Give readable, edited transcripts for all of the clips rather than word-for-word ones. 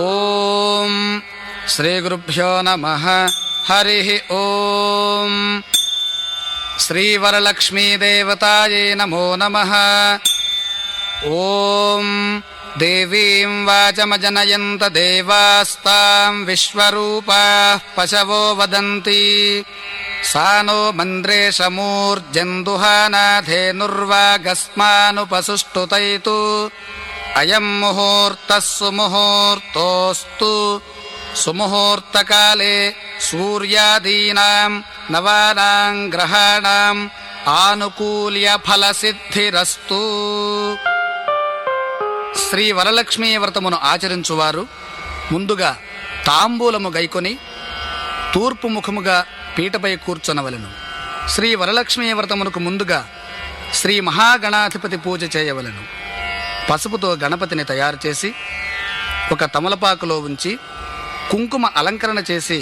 ఓం శ్రీ గురుభ్యో నమః. హరి ఓం. శ్రీ వరలక్ష్మీదేవతాయే నమో నమః. ఓం దేవీం వాచమజనయంత దేవాస్తాం విశ్వరూపాః పశవో వదంతి. సా నో మంద్రేషమూర్జందుహానాధేనుర్వాగస్మానుపసుష్టుతైతు. అయం ముహూర్తః సుముహూర్తోస్తు. సుముహూర్తకాలే సూర్యాదీనాం నవానాం గ్రహాణాం ఆనుకూల్య ఫలసిద్ధిరస్తు. శ్రీ వరలక్ష్మీ వ్రతమును ఆచరించువారు ముందుగా తాంబూలము గైకొని తూర్పు ముఖముగా పీటపై కూర్చొనవలెను. శ్రీ వరలక్ష్మీ వ్రతమునకు ముందుగా శ్రీ మహాగణాధిపతి పూజ చేయవలెను. పసుపుతో గణపతిని తయారు చేసి ఒక తమలపాకులో ఉంచి కుంకుమ అలంకరణ చేసి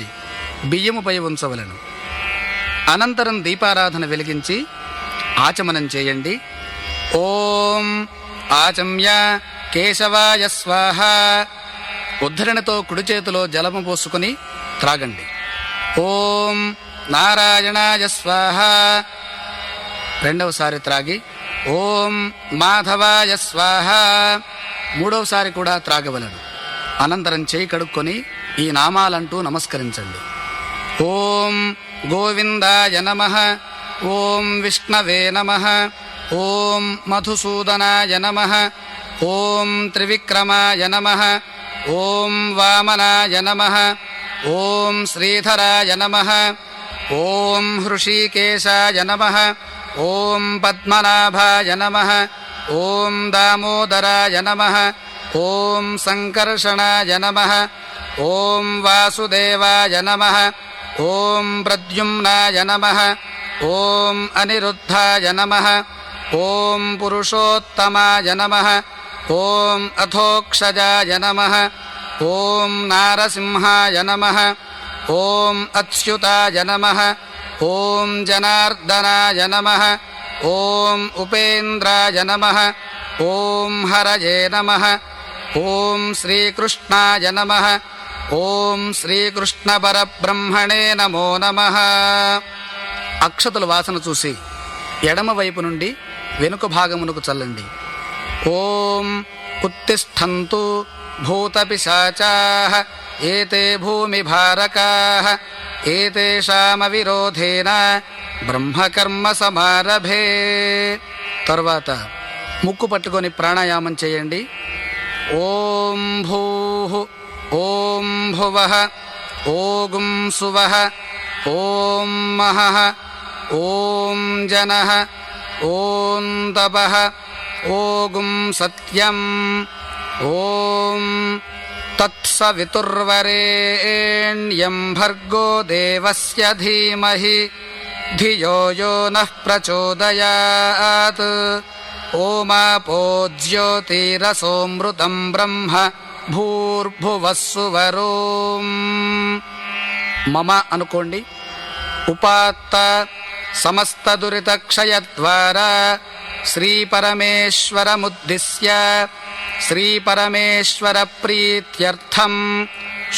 బియ్యముపై ఉంచవలెను. అనంతరం దీపారాధన వెలిగించి ఆచమనం చేయండి. ఓం ఆచమ్య కేశవాయ స్వాహ. ఉద్ధరణతో కుడి చేతిలో జలము పోసుకుని త్రాగండి. ఓం నారాయణాయ స్వాహ. రెండవసారి త్రాగి ఓం మాధవాయ స్వాహ. మూడవసారి కూడా త్రాగవలను. అనంతరం చేయి కడుక్కొని ఈ నామాలంటూ నమస్కరించండి. ఓం గోవిందాయ నమః. ఓం విష్ణవే నమః. ఓం మధుసూదనాయ నమః. ఓం త్రివిక్రమాయ నమః. ఓం వామనాయ నమః. ఓం శ్రీధరాయ నమః. ఓం హృషీకేశాయ నమః. ఓం పద్మనాభాయ నమః. ఓం దామోదరాయ నమః. ఓం సంకర్షణాయ నమః. ఓం వాసుదేవాయ నమః. ఓం ప్రద్యుమ్నాయ నమః. ఓం అనిరుద్ధాయ నమః. ఓం పురుషోత్తమాయ నమః. ఓం అథోక్షజాయ నమః. ఓం నారసింహాయ నమః. ఓం అచ్యుతాయ నమః. ఓం జనార్దనాయ నమః. ఓం ఉపేంద్రాయ నమః. ఓం హరయే నమః. ఓం శ్రీకృష్ణాయ నమః. ఓం శ్రీకృష్ణ పరబ్రహ్మణే నమో నమః. అక్షతల వాసన చూసి ఎడమ వైపు నుండి వెనుక భాగమునకు చల్లండి. ఓం ఉత్తిష్ఠంతు భూతపిశాచాః ఏతే భూమిభారకాః ఏతేషామవిరోధేన బ్రహ్మకర్మ సమారభే. తర్వాత ముక్కు పట్టుకొని ప్రాణాయామం చేయండి. ఓం భూః ఓం భువః ఓం సువః ఓం మహః ఓం జనః ఓం తపః ఓం సత్యం. ఓం తత్సవితుర్వరేణ్యం భర్గో దేవస్య ధీమహి ధియో యో నః ప్రచోదయాత్. ఓమాపో జ్యోతిరసోమృతం బ్రహ్మ భూర్భువః సువరోం. మమ అనుకోండి. ఉపాత్త సమస్త దురితక్షయద్వారా శ్రీపరమేశ్వరముద్దిశ్య శ్రీపరమేశ్వర ప్రీత్యర్థం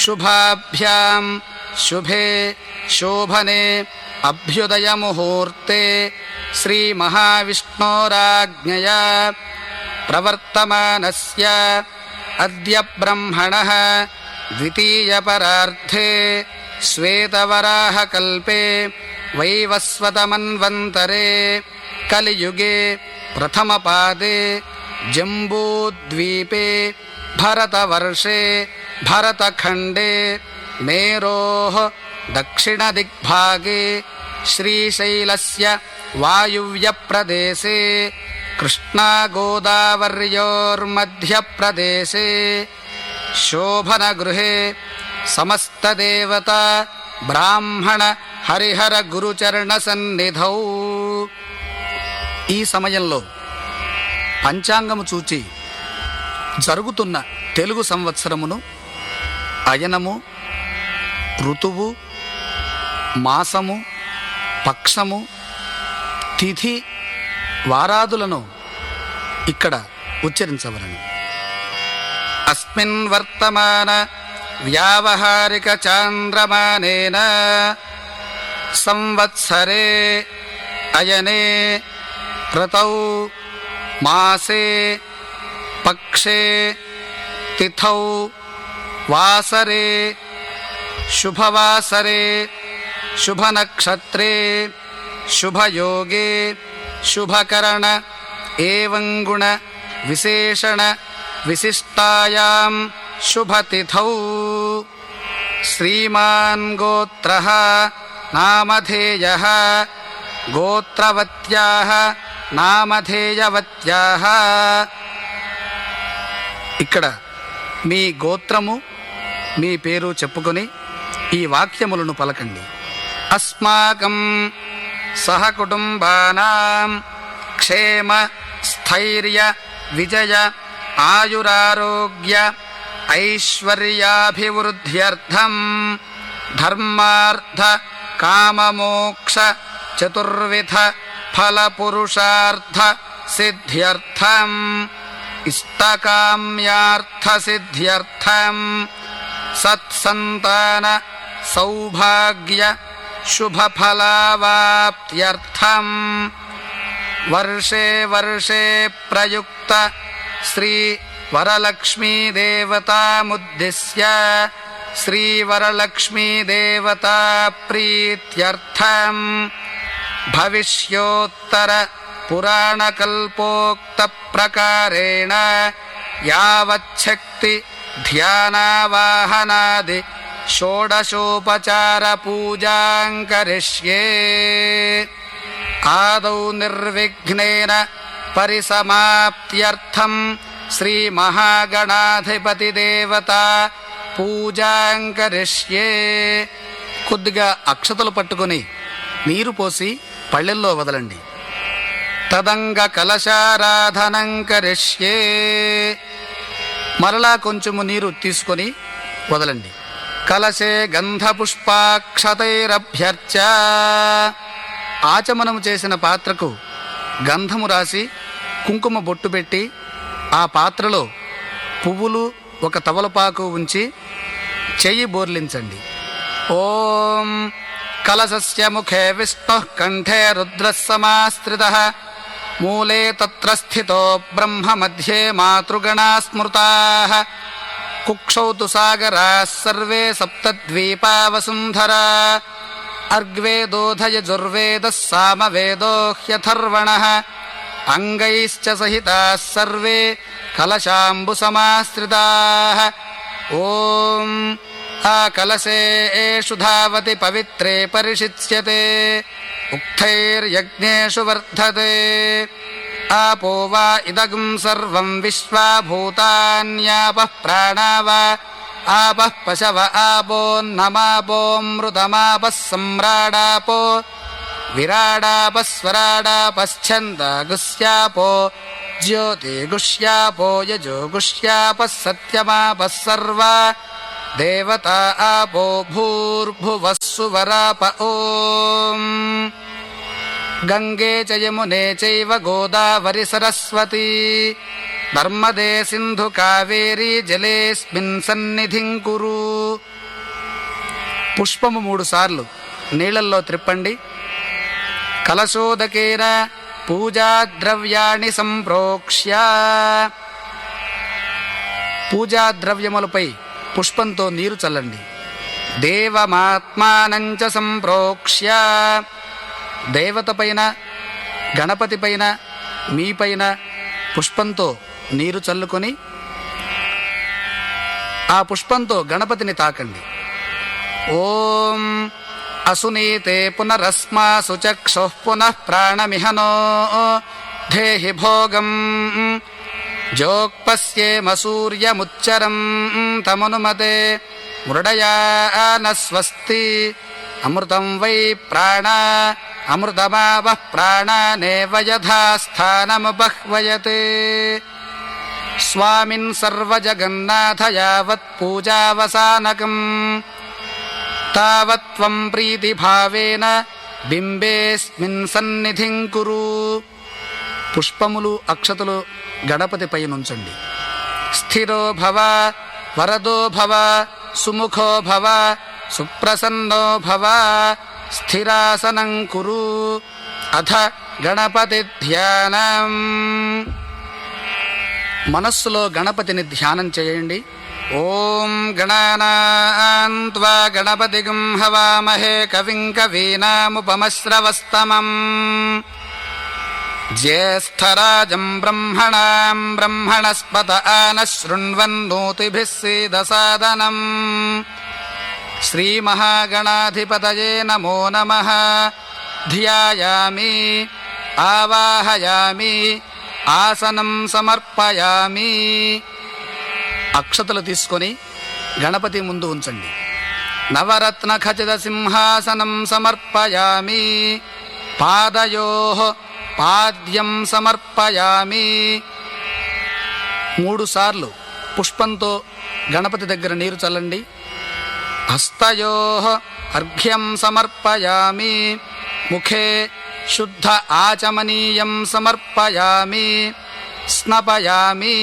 శుభాభ్యాం శుభే శోభనే అభ్యుదయ ముహూర్తే శ్రీ మహావిష్ణోరాజ్ఞయా ప్రవర్తమానస్య అద్య బ్రహ్మణః ద్వితీయ పరార్థే శ్వేతవరాహకల్పే వైవస్వతమన్వంతరే కలియుగే ప్రథమపాదే జంబూద్వీపే భరతవర్షే భరతఖండే మేరోః దక్షిణదిగ్భాగే శ్రీశైలస్య వాయువ్యప్రదేశే కృష్ణాగోదావర్యోర్మధ్యప్రదేశే శోభనగృహే సమస్తదేవతా బ్రాహ్మణ హరిహర గురుచరణ సన్నిధౌ. ఈ సమయంలో పంచాంగము చూచి జరుగుతున్న తెలుగు సంవత్సరమును, అయనము, ఋతువు, మాసము, పక్షము, తిథి, వారాదులను ఇక్కడ ఉచ్చరించవలను. అస్మిన్ వర్తమాన వ్యావహారిక చాంద్రమానేన సంవత్సరే అయనే ఋతౌ మాసే పక్షే తిథౌ వాసరే శుభవాసరే శుభనక్షత్రే శుభయోగే శుభకరణ ఏవం గుణ విశేషణ విశిష్టాయాం శుభతిథౌ శ్రీమాన్ గోత్రః నామధేయః గోత్రవత్యాః నామధేయవత్యాః. ఇక్కడ మీ గోత్రము మీ పేరు చెప్పుకొని ఈ వాక్యములను పలకండి. అస్మాకం సహకుటుంబానాం క్షేమ స్థైర్య విజయ ఆయురారోగ్య ఐశ్వర్యాభివృద్ధ్యర్థం ధర్మార్థ కామమోక్ష చతుర్విధ ఫలపురుషార్థ సిద్ధ్యర్థం ఇష్టకామ్యార్థ సిద్ధ్యర్థం సత్సంతాన సౌభాగ్య శుభఫలావాప్త్యర్థం వర్షే వర్షే ప్రయుక్త శ్రీ వరలక్ష్మీ దేవతాముద్దిశ్య శ్రీ వరలక్ష్మీ దేవతా ప్రీత్యర్థం భవిష్యోత్తర పురాణకల్పోక్త ప్రకారేణ యావచ్చక్తి ధ్యానావాహనాది షోడశోపచార పూజాం కరిష్యే. ఆదౌ నిర్విఘ్నేన పరిసమాప్త్యర్థం శ్రీ మహాగణాధిపతి దేవతా పూజాం కరిష్యే. కొద్దిగా అక్షతలు పట్టుకొని నీరు పోసి పళ్ళెల్లో వదలండి. తదంగ కలశారాధనం కరిష్యే. మరలా కొంచెము నీరు తీసుకొని వదలండి. కలశే గంధపుష్పాక్షతైరభ్యర్చ. ఆచమనము చేసిన పాత్రకు గంధము రాసి కుంకుమ బొట్టు పెట్టి ఆ పాత్రలో పువ్వులు ఒక తవలపాకు ఉంచి చెయ్యి బోర్లించండి. ఓం కలశస్య ముఖే విష్ణుః కంఠే రుద్రః సమాశ్రితః మూలే తత్ర స్థితో బ్రహ్మ మధ్యే మాతృగణా స్మృతాః కుక్షౌ తు సాగరాः సర్వే సప్తద్వీపా వసుంధరా అర్గ్వేదోధయజుర్వేదः సామవేదో హ్యథర్వణः అంగైశ్చ సహితాः సర్వే కలశాంబు సమాశ్రితాः. ఓం ఆ కలశేషు ధావతి పవిత్రే పరిషిచ్యతే ఉక్తైర్యజ్ఞేషు వర్ధతే. ఆపో వా ఇదగం సర్వం విశ్వా భూతాన్యాపః ప్రాణా వా ఆపః పశవ ఆపోన్నమాపోమృతమాపః సమ్రాడాపో విరాడాపస్వరాడాపశ్చందాగుస్యాపో జ్యోతిగుష్యాపో యజోగుష్యాపః సత్యమాపః సర్వా దేవతా ఆపో భూర్భువస్సువరాప. ఓం గంగే చ యమునే చైవ గోదావరి సరస్వతీ నర్మదే సింధు కావేరీ జలేస్మిన్ సన్నిధిం కురు. పుష్పము 3 సార్లు నీళ్లల్లో త్రిప్పండి. కలశోదకేన పూజాద్రవ్యాణి సంప్రోక్ష్య. పూజాద్రవ్యములపై పుష్పంతో నీరు చల్లండి. దేవమాత్మానంచ సంప్రోక్ష్య. దేవత పైన గణపతి పైన మీపైన పుష్పంతో నీరు చల్లుకొని ఆ పుష్పంతో గణపతిని తాకండి. ఓం అసునీతే పునరస్మాసు చక్షుః పునః ప్రాణమిహనో ధేహి భోగం జోక్పశ్యేమ సూర్యముచ్చరం తమనుమతే మృడయాన స్వస్తి. అమృతం వై ప్రాణ అమృతమావః ప్రాణానేవ యథా స్థానముపహ్వయతే. స్వామిన్ సర్వజగన్నాథ యావత్ పూజావసానకం తావత్ త్వం ప్రీతిభావేన బింబేస్మిన్ సన్నిధిం కురు. పుష్పములు అక్షతలు గణపతి పై నుంచండి. స్థిరో భవ వరదో భవ సుముఖో భవ సుప్రసన్నో భవ స్థిరాసనం కురు. అథ గణపతి ధ్యానం. మనస్సులో గణపతిని ధ్యానం చేయండి. ఓం గణానాన్ త్వా గణపతిగం హవామహే కవిం కవీనాముపమశ్రవస్తమం జ్యేష్ఠరాజం బ్రహ్మణాం బ్రహ్మణస్పత ఆనః శృణ్వన్నోతిభిः సీదసాదనం. శ్రీమహాగణాధిపతయే నమో నమః. ధ్యాయామి ఆవాహయామి ఆసనం సమర్పయామి. అక్షతలు తీసుకొని గణపతి ముందు ఉంచండి. నవరత్న ఖచిత సింహాసనం సమర్పయామి. పాదయోః పాద్యం సమర్పయామి. 3 సార్లు పుష్పంతో గణపతి దగ్గర నీరు చల్లండి. హస్తయోః అర్ఘ్యం సమర్పయామి. ముఖే శుద్ధ ఆచమనీయం సమర్పయామి. స్నపయామి.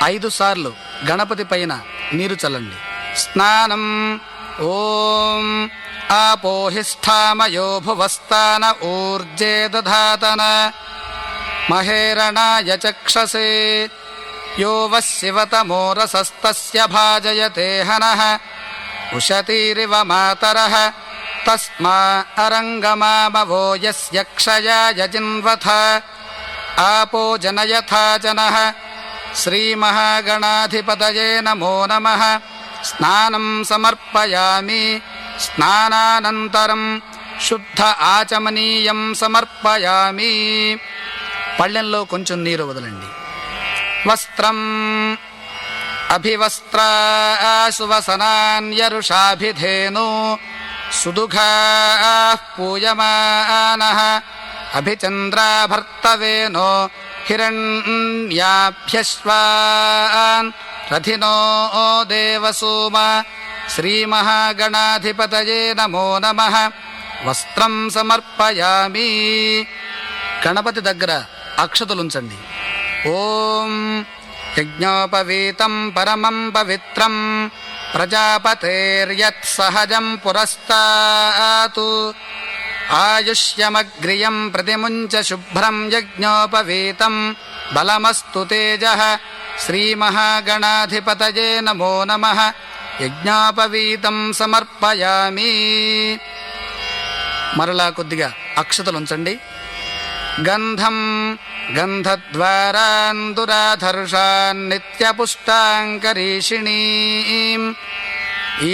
5 సార్లు గణపతి పైన నీరు చల్లండి. స్నానం. ఓం ఆపోహిష్ఠామయో భువస్థాన ఊర్జే దధాతన మహేరణాయ చక్షసే యో వశివతమో రసస్తస్య భాజయతే హనః ఉషతీరివ మాతరః తస్మా అరంగమామవో యస్య క్షయాయ జిన్వథ ఆపో జనయథా జనః. శ్రీమహాగణాధిపతయే నమో నమః. స్నానం సమర్పయామి. స్నానానంతరం శుద్ధ ఆచమనీయం సమర్పయామి. పళ్ళెంలో కొంచెం నీరు వదలండి. వస్త్రం. అభివస్త్రాసువసనాన్యరుషాభిధేను సుదుఘాః పూయమానః అభిచంద్రాభర్తవేనో హిరణ్యాభ్యశ్వాన్ రథినో దేవసోమ. శ్రీమహాగణాధిపతయే నమో నమః. వస్త్రం సమర్పయామి. గణపతి దగ్గర అక్షతలుంచండి. ఓం యజ్ఞోపవీతం పరమం పవిత్రం ప్రజాపతేర్యత్ సహజం పురస్తాతు ఆయుష్యమగ్రియం ప్రతిముంచ శుభ్రం యజ్ఞోపవీతం బలమస్తు తేజః. శ్రీమహాగణాధిపతయే నమో నమః. యజ్ఞోపవీతం సమర్పయామి. మరలా కొద్దిగా అక్షతలుంచండి. గంధం. గంధద్వారాందురాధర్షాన్ నిత్యపుష్టాంకరీషిణీం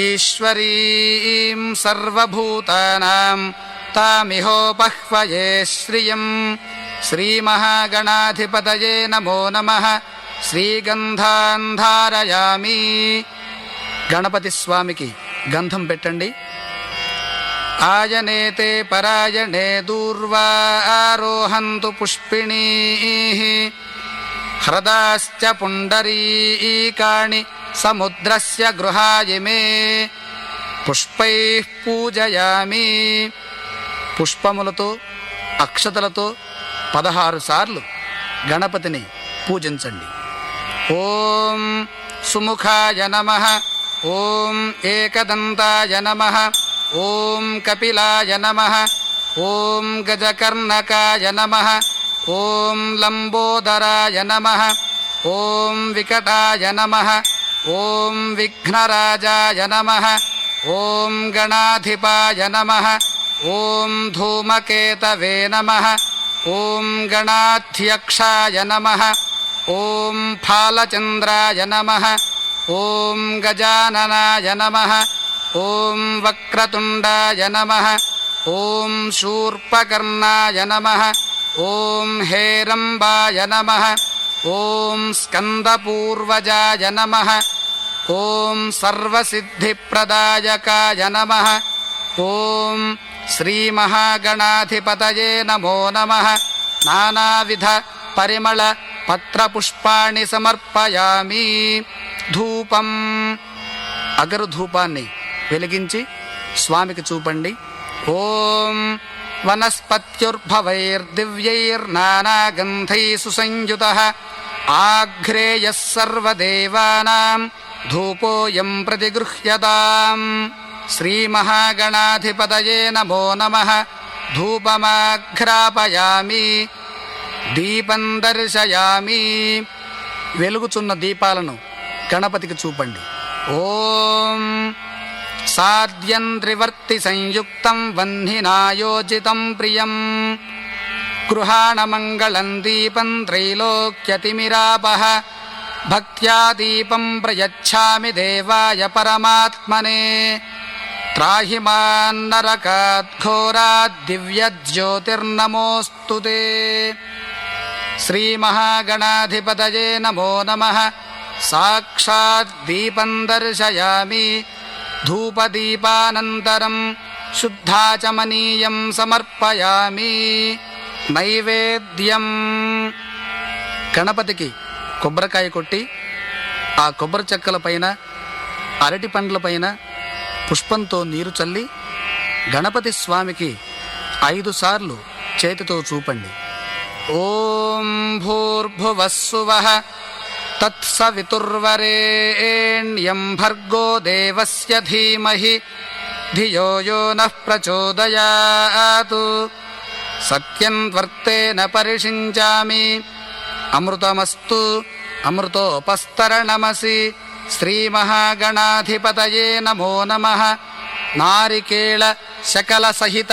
ఈశ్వరీం సర్వభూతానాం తామిహోపహ్వయే శ్రియం. శ్రీమహాగణాధిపతయే నమో నమః. శ్రీగంధాన్ ధారయామి. గణపతి స్వామికి గంధం పెట్టండి. ఆయనేతే పరాయణే దూర్వా ఆరోహంతు పుష్పిణీః హ్రదాశ్చ పుండరీకాణి సముద్రస్య గృహాయిమే పుష్పైః పూజయామి. పుష్పములతో అక్షతలతో 16 సార్లు గణపతిని పూజించండి. ఓం సుముఖాయ నమః. ఓం ఏకదంతాయ నమః. ఓం కపిలాయ నమః. ఓం గజకర్ణకాయ నమః. ఓం లంబోదరాయ నమః. ఓం వికటాయ నమః. ఓం విఘ్నరాజాయ నమః. ఓం గణాధిపాయ నమః. ఓం ధూమకేతవే నమః. ఓం గణాధ్యక్షాయ నమః. ఓం ఫాలచంద్రాయ నమః. ఓం గజాననాయ నమః. ఓం వక్రతుండాయ నమః. ఓం శూర్పకర్ణాయ నమః. ఓం హేరంబాయ నమః. ఓం స్కందపూర్వజాయ నమః. ఓం సర్వసిద్ధిప్రదాయకాయ నమః. ఓం శ్రీమహాగణాధిపతయే నమో నమః. నానావిధ పరిమళ పత్రపుష్పాణి సమర్పయామి. ధూపం. అగరు ధూపాన్ని వెలిగించి స్వామికి చూపండి. ఓం వనస్పత్యుర్భవైర్దివ్యైర్నానాగంధైః సుసంయుతః ఆఘ్రేయః సర్వదేవానాం ధూపోయం ప్రతిగృహ్యతాం. శ్రీమహాగణాధిపతయే నమో నమః. ధూపమాఘ్రాపయామి, దీపం దర్శయామి. వెలుగుచున్న దీపాలను గణపతికి చూపండి. ఓం సాధ్యం త్రివర్తి సంయుక్తం వహ్నినాయోజితం ప్రియం గృహాణమంగళం దీపం త్రైలోక్యతిమిరాపః. భక్త్యా దీపం ప్రయచ్ఛామి దేవాయ పరమాత్మనే. త్రాహి మాం నరకాత్ ఘోరాత్ దివ్యజ్యోతిర్నమోస్తుతే. శ్రీమహాగణాధిపతయే నమో నమః. సాక్షాత్ దీపం దర్శయామి. ధూపదీపానంతరం శుద్ధాచమనీయం సమర్పయామి. నైవేద్యం. గణపతికి కొబ్బరికాయ కొట్టి ఆ కొబ్బరి చెక్కల పైన అరటి పండ్ల పైన పుష్పంతో నీరు చల్లి గణపతి స్వామికి 5 సార్లు చేతితో చూపండి. ఓం భూర్భువస్సువః తత్సవితుర్వరేణ్యం భర్గో దేవస్య ధీమహి ధియో యో నః ప్రచోదయాత్. సత్యం త్వర్తేన పరిషించామి. అమృతమస్తు అమృతోపస్తరణమసి. శ్రీమహాగణాధిపతయే నమో నమః. నారికేళ శకల సహిత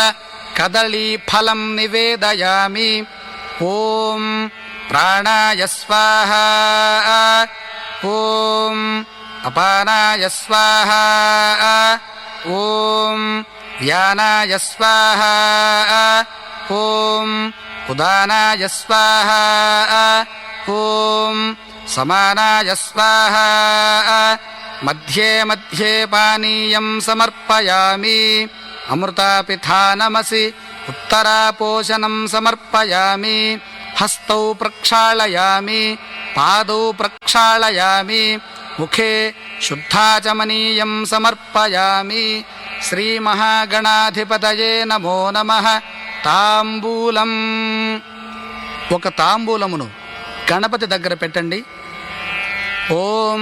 కదళీఫలం నివేదయామి. ఓం ప్రాణాయ స్వాహా. ఓం అపానాయ స్వాహా. ఓం వ్యానాయ స్వాహా. ఓం ఉదానాయ స్వాహా. ఓం సమానాయ స్వాహా. మధ్యే మధ్యే పానీయం సమర్పయామి. అమృతాపిథానమసి. ఉత్తరాపోషణం సమర్పయామి. హస్తౌ ప్రక్షాళయామి. పాదౌ ప్రక్షాళయామి. ముఖే శుద్ధాచమనీయం సమర్పయామి. శ్రీమహాగణాధిపతయే నమో నమః. తాంబూలం. ఒక తాంబూలమును గణపతి దగ్గర పెట్టండి. ఓం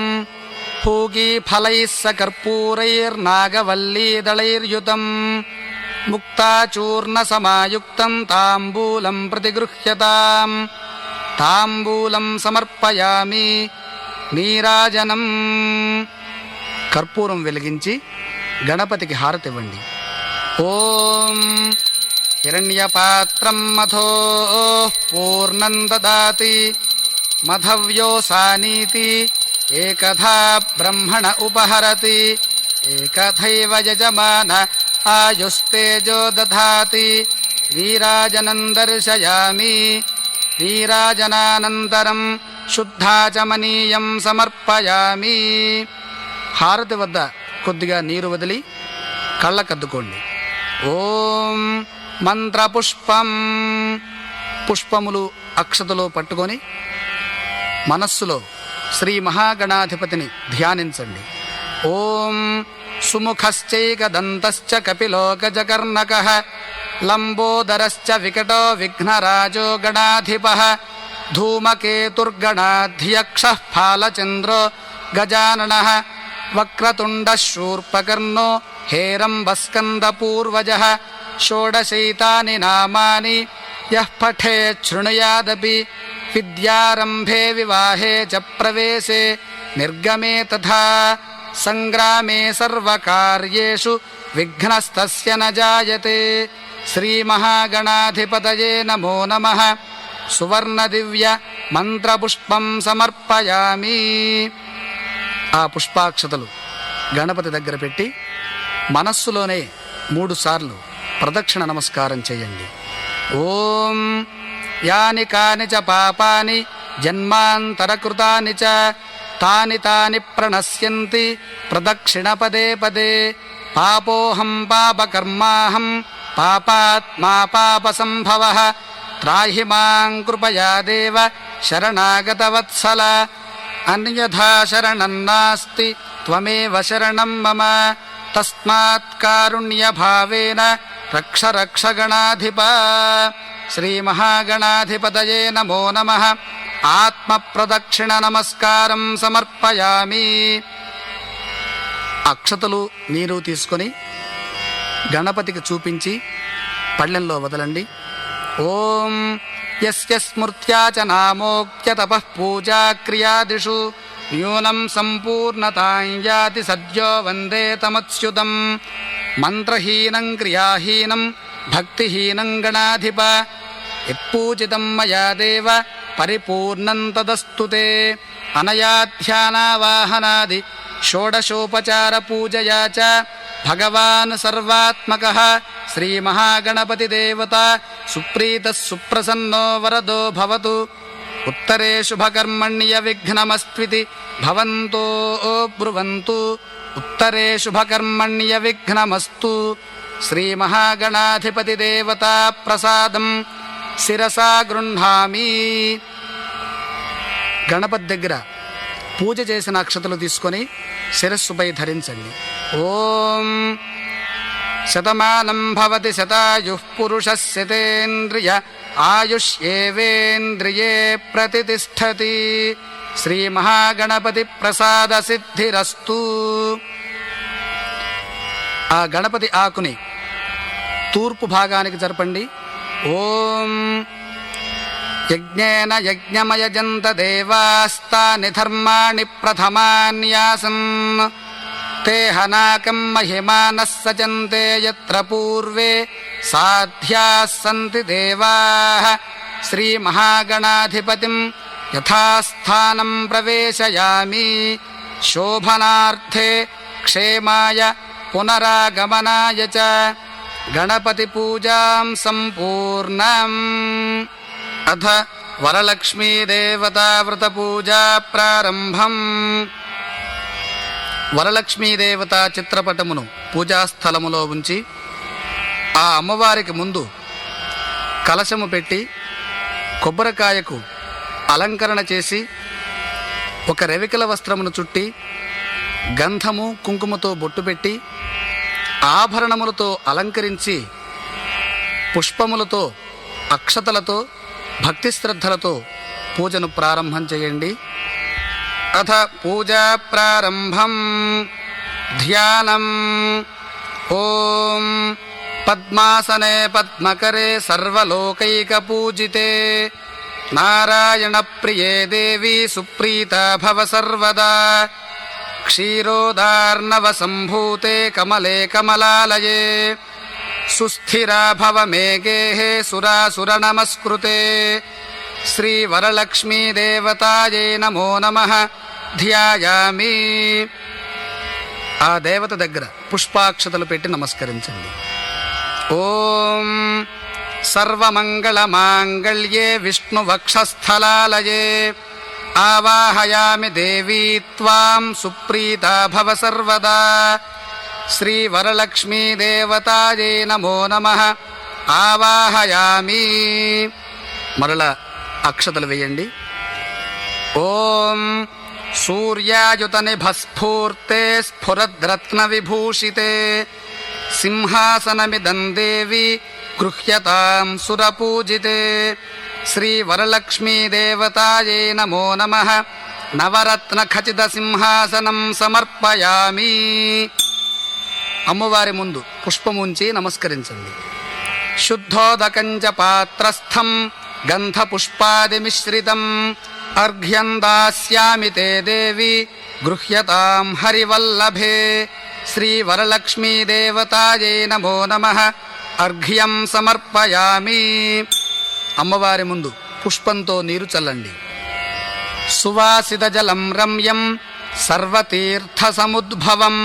పూగీఫలైః సకర్పూరైర్నాగవల్లీదళైర్యుతం ముక్తాచూర్ణసమాయుక్తం తాంబూలం ప్రతిగృహ్యతాం. తాంబూలం సమర్పయామి. నీరాజనం. కర్పూరం వెలిగించి గణపతికి హారతివ్వండి. ఓం హిరణ్యపాత్రం మధో పూర్ణం దదాతి మధవ్యోసానీతి ఏకథా బ్రహ్మణ ఉపహరతి ఏకథైవ యజమాన ఆయుస్తేజో దధాతి. నీరాజనం దర్శయామి. నీరాజనానంతరం శుద్ధాచమనీయం సమర్పయామి. హారతి వద్ద కొద్దిగా నీరు వదిలి కళ్ళకద్దుకోండి. ఓం మంత్రపుష్పం. పుష్పములు అక్షతలో పట్టుకొని మనస్సులో శ్రీ మహాగణాధిపతిని ధ్యానించండి. ఓం సుముఖశ్చైకదంతశ్చ కపిలో గజకర్ణకః లంబోదరశ్చ వికటో విఘ్నరాజో గణాధిపః ధూమకేతుర్గణాధ్యక్షః ఫాలచంద్రో గజాననః వక్రతుండః శూర్పకర్ణో హేరంబస్కందపూర్వజः షోడశైతాని నామాని యః పఠేత్ శృణుయాదపి విద్యారంభే వివాహే చ ప్రవేశే నిర్గమే తథా సంగ్రామే సర్వకార్యేషు విఘ్నస్తస్య న జాయతే. శ్రీమహాగణాధిపతయే నమో నమః. సువర్ణదివ్య మంత్రపుష్పం సమర్పయామి. ఆ పుష్పాక్షతలు గణపతి దగ్గర పెట్టి మనస్సులోనే 3 సార్లు ప్రదక్షిణ నమస్కారం చేయండి. ఓం యాని కాని చ పాపాని జన్మాంతరకృతాని చ తాని తాని ప్రణశ్యంతి ప్రదక్షిణ పదే పదే. పాపోహం పాపకర్మాహం పాపాత్మా పాపసంభవః. త్రాహి మాం కృపయా దేవ శరణాగతవత్సల. అన్యథా శరణం నాస్తి త్వమేవ శరణం మమ. తస్మాత్ కారుణ్యభావేన రక్ష రక్ష గణాధిప. శ్రీమహాగణాధిపతయే నమో నమః. ఆత్మ ప్రదక్షిణ నమస్కారం సమర్పయామి. అక్షతలు నీరు తీసుకొని గణపతికి చూపించి పళ్ళెంలో వదలండి. ఓం యస్య స్మృత్యా చ నామోక్త్య తపః పూజా క్రియాదిషు న్యూనం సంపూర్ణతాం యాతి సద్యో వందే తమచ్యుతం. మంత్రహీనం క్రియాహీనం భక్తిహీనం గణాధిప యత్పూజితం మయా దేవ పరిపూర్ణం తదస్తు తే. అనయా ధ్యానావాహనాది షోడశోపచార పూజయా చ భగవాన్ సర్వాత్మకః శ్రీమహాగణపతిదేవత సుప్రీతః సుప్రసన్నో వరదో భవతు. ఉత్తరే శుభకర్మణ్య విఘ్నమస్త్వితి భవంతో బ్రువంతు. ఉత్తరే శుభకర్మణ్య విఘ్నమస్తు. శ్రీమహాగణాధిపతిదేవతా ప్రసాదం శిరసా గృహ్ణామి. గణపతి దగ్గర పూజ చేసిన అక్షతలు తీసుకొని శిరస్సుపై ధరించండి. ఓం శతమానం భవతి శతాయుః పురుషः శతేంద్రియ ఆయుష్యేవేంద్రియే ప్రతిష్టతి. శ్రీ మహాగణపతి ప్రసాద సిద్ధిరస్తు. ఆ గణపతి ఆకుని తూర్పు భాగానికి జరపండి. ఓం యజ్ఞేన యజ్ఞమయజంత దేవాస్తాని ధర్మాణి ప్రథమాన్యాసన్ తే హనాకం మహిమానః సజంతే యత్ర పూర్వే సాధ్యాః సంతి దేవాః. శ్రీ మహాగణాధిపతిం యథాస్థానం ప్రవేశయామి. శోభనార్థే క్షేమాయ పునరాగమనాయ చ గణపతి పూజాం సంపూర్ణం. అథ వరలక్ష్మీ దేవతా వ్రత పూజా ప్రారంభం. వరలక్ష్మీదేవత చిత్రపటమును పూజాస్థలములో ఉంచి ఆ అమ్మవారికి ముందు కలశము పెట్టి కొబ్బరికాయకు అలంకరణ చేసి ఒక రెవికల వస్త్రమును చుట్టి గంధము కుంకుమతో బొట్టు పెట్టి ఆభరణములతో అలంకరించి పుష్పములతో అక్షతలతో భక్తి శ్రద్ధలతో పూజను ప్రారంభం చేయండి. అథ పూజా ప్రారంభం. ధ్యానం. ఓం పద్మాసనే పద్మకరే సర్వలోకైకపూజితే నారాయణ ప్రియే దేవి సుప్రీతా భవ సర్వదా. క్షీరోదార్ణవ సంభూతే కమలే కమలాలయే సుస్థిరా భవ మే గేహే సురాసుర నమస్కృతే. శ్రీ వరలక్ష్మీ దేవతాయే నమో నమః ధ్యాయామి. ఆ దేవత దగ్గర పుష్పాక్షతలు పెట్టి నమస్కరించండి. ఓం సర్వమంగళమాంగళ్యే విష్ణువక్షస్థలాలయే ఆవాహయామి దేవీ త్వాం సుప్రీతా భవ సర్వదా. శ్రీ వరలక్ష్మీ దేవతాయే నమో నమః ఆవాహయామి. మరల అక్షతలు వేయండి. ఓం సూర్యాయుత నిభస్ఫూర్తే స్ఫురద్రత్న విభూషితే సింహాసనమిదం దేవి గృహ్యతాం సురపూజితే. శ్రీ వరలక్ష్మీ దేవతాయే నమో నమః నవరత్న ఖచిత సింహాసనం సమర్పయామి. అమ్మవారి ముందు పుష్పముంచి నమస్కరించండి. శుద్ధోదకంచ పాత్రస్థం గంధ పుష్పాది మిశ్రితం అర్ఘ్యం దాస్యామి తే దేవి గృహ్యతాం హరివల్లభే. శ్రీ వరలక్ష్మీ దేవతాయే నమో నమః అర్ఘ్యం సమర్పయామి. అమ్మవారి ముందు పుష్పంతో నీరు చల్లండి. సువాసిత జలం రమ్యం సర్వతీర్థ సముద్భవం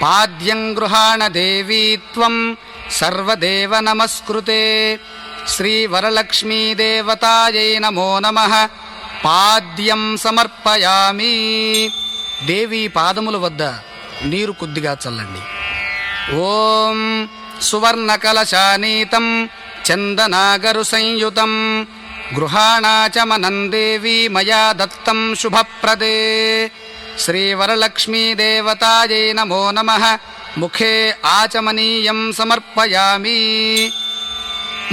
పాద్యం గృహాణ దేవీ త్వం సర్వదేవ నమస్కృతే. శ్రీ వరలక్ష్మీ దేవతాయే నమో నమః పాద్యం సమర్పయామి. దేవి పాదముల వద్ద నీరు కొద్దిగా చల్లండి. ఓం సువర్ణకలశానీతం చందనాగరు సంయుతం గృహాణాచమనం దేవీ మయా దత్తం శుభప్రదే. శ్రీ వరలక్ష్మీ దేవతాయే నమో నమః ముఖే ఆచమనీయం సమర్పయామి.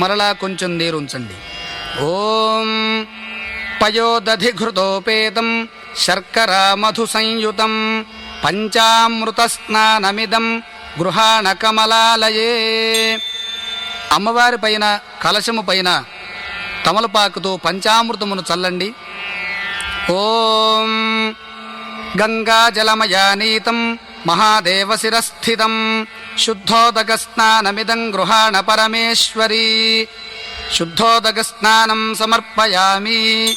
మరలా కొంచెం నీరుంచండి. ఓం పయోదధిఘృతోపేతం శర్కరా మధు సంయుతం పంచామృతస్నానమిదం గృహాణ కమలాలయే. అమ్మవారి పైన కలశము పైన తమలపాకుతో పంచామృతమును చల్లండి. ఓం గంగాజలమయానీతం మహాదేవశిరస్థితం శుద్ధోదక స్నానమిదం గృహాణ పరమేశ్వరీ. శుద్ధోదక స్నానం సమర్పయామి.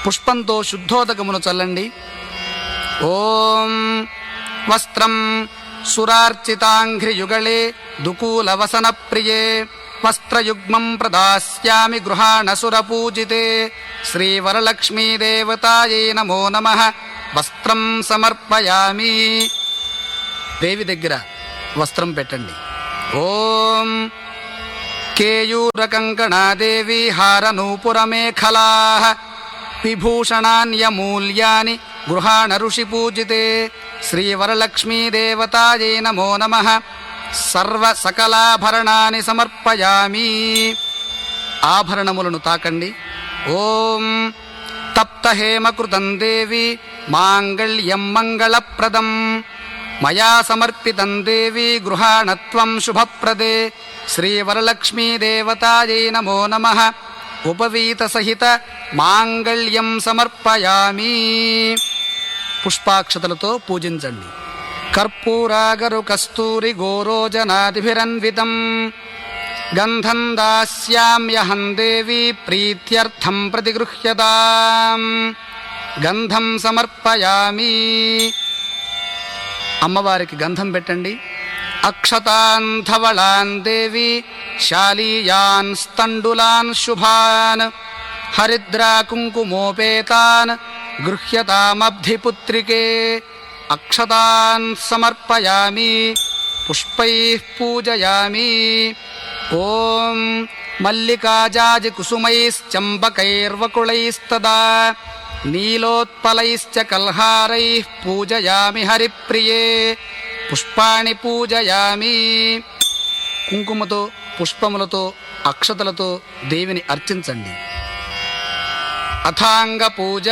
పుష్పంతో శుద్ధోదకమును చల్లండి. ఓం వస్త్రం సురార్చితాంఘ్రియుగళే దుకూలవసన ప్రియే వస్త్రయుగ్మం ప్రదాస్యామి గృహాణ సురపూజితే. శ్రీవరలక్ష్మీదేవతాయై నమో నమః. వస్త్రం సమర్పయామి. దేవి దగ్గర వస్త్రం పెట్టండి. ఓం కేయూరకంకణాదేవి హారనూపురమేఖలా విభూషణాన్యమూల్యాని గృహాణ ఋషిపూజితే. శ్రీవరలక్ష్మీదేవతాయై నమో నమః. సర్వసకలాభరణాని సమర్పయామి. ఆభరణములను తాకండి. ఓం తప్తహేమకృతం దేవి మాంగళ్యం మంగళప్రదం మయా సమర్పితం దేవి గృహాణత్వం శుభప్రదే. శ్రీవరలక్ష్మీదేవతాయై నమో నమః. ఉపవీత సహిత మాంగళ్యం సమర్పయామి. పుష్పాక్షతలతో పూజించండి. కర్పూరాగరు కస్తూరి గోరోజనాదిభిరన్వితం గంధం దాస్యామ్యహం దేవి ప్రీత్యర్థం ప్రతిగృహ్యతాం. గంధం సమర్పయామి. అమ్మవారికి గంధం పెట్టండి. అక్షతాన్ ధవళాన్ దేవి శాలీయాన్ స్థండులాన్ శుభాన్ హరిద్రా కుంకుమోపేతాన్ గృహ్యతామబ్ధిపుత్రికే. అక్షతాన్ సమర్పయామి. పుష్పైః పూజయామి. ఓం మల్లికాజాజి కుసుమైశ్చంబకైర్వకుళైస్తదా నీలోత్పలైశ్చ కల్హారైః పూజయామి హరిప్రియే. పుష్పాణి పూజయామి. కుంకుమతో పుష్పములతో అక్షతలతో దేవిని అర్చించండి. అథాంగ పూజ.